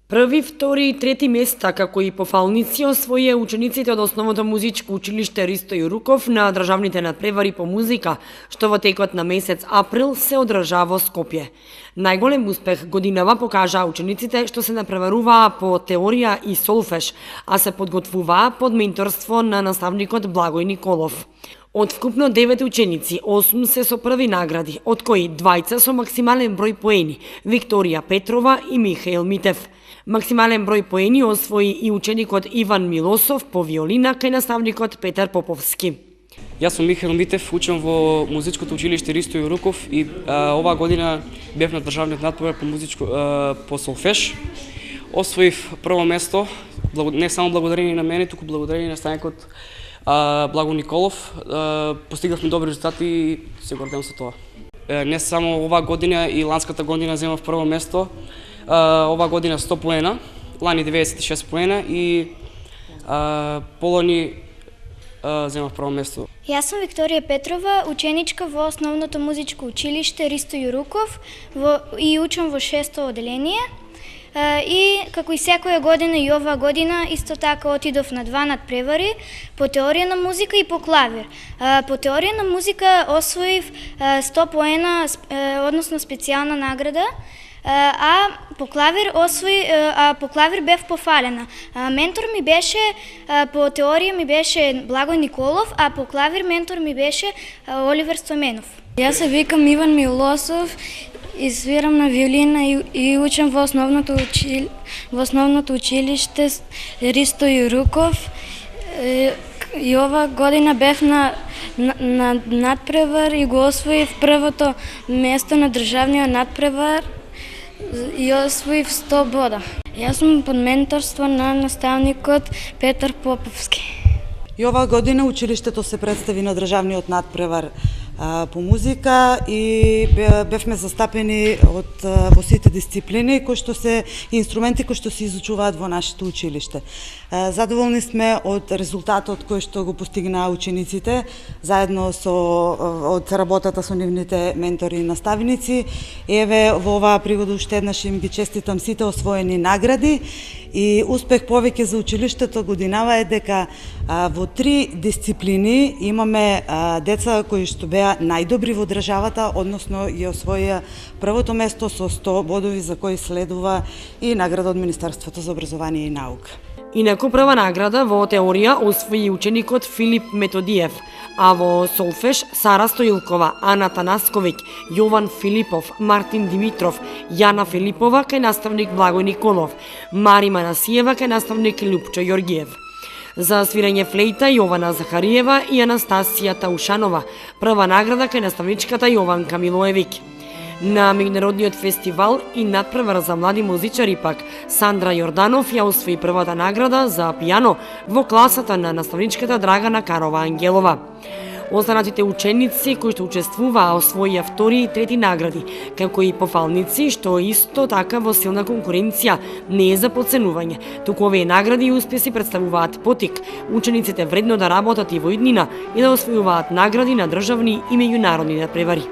Први, втори и трети места, како и пофалници, освоија учениците од Основното музичко училиште Ристо Јуруков на државните надпревари по музика, што во текот на месец април се одржа во Скопје. Најголем успех годинава покажаа учениците што се напреваруваа по теорија и солфеж, а се подготвуваа под менторство на наставникот Благој Николов. Од вкупно 9 ученици, 8 се со први награди, од кои двајца со максимален број поени, Викторија Петрова и Михаил Митев. Максимален број поени освои и ученикот Иван Милосов по виолина кај наставникот Петар Поповски. Јас сум Михаил Митев, учам во музичкото училиште Ристо Јуруков и оваа година бев на државниот надпревар по солфеж. Освоив прво место, не само благодарение на мене, туку благодарение на наставникот Благој Николов. Постигнавме добри резултати и се гордевам со тоа. Не само оваа година, и ланската година земав прво место. Оваа година 100 поена, лани 96 поена и полани земав прво место. Јас сум Викторија Петрова, ученичка во Основното музичко училиште Ристо Јуруков и учам во 6-то оделение. И како и секоја година и оваа година исто така отидов на 2 надпревари по теорија на музика и по клавир. По теорија на музика освоив 100 поена, односно специјална награда, а по клавир бев пофалена. Ментор ми беше по теорија ми беше Благој Николов, а по клавир ментор ми беше Оливер Стоменов. Јас се викам Иван Милосов и свирам на виолина и учам во основното училиште Ристо Јуруков. И ова година бев на надпревар и го освоив првото место на државниот надпревар и освоив 100 бода. Јас сум под менторство на наставникот Петар Поповски. И оваа година училиштето се представи на државниот надпревар по музика и бевме застапени во сите дисциплини кои што се инструменти кои што се изучуваат во нашето училиште. Задоволни сме од резултатот кој што го постигнаа учениците заедно од работата со нивните ментори и наставници. Еве во оваа пригода уште еднаш им ги честитам сите освоени награди и успех повеќе за училиштето годинава е дека во 3 дисциплини имаме деца кои што беа најдобри во државата, односно ја освоија првото место со 100 бодови за кои следува и награда од Министерството за образование и наука. Инаку прва награда во теорија освои ученикот Филип Методиев, а во солфеж Сара Стоилкова, Ана Танасковиќ, Јован Филипов, Мартин Димитров, Јана Филипова кај наставник Благој Николов, Мари Манасиева кај наставник Лјупчо Јоргиев. За свирење флейта Јована Захариева и Анастасија Таушанова, прва награда кај наставничката Јованка Милоевиќ. На меѓународниот фестивал и надпревар за млади музичари пак Сандра Јорданов ја освои првата награда за пијано во класата на наставничката Драгана Карова Ангелова. Останатите ученици кои што учествуваа освоија втори и трети награди, како и пофалници, што исто така во силна конкуренција не е за потценување. Туку овие награди и успеси представуваат потик учениците вредно да работат и во иднина и да освојуваат награди на државни и меѓународни надпревари.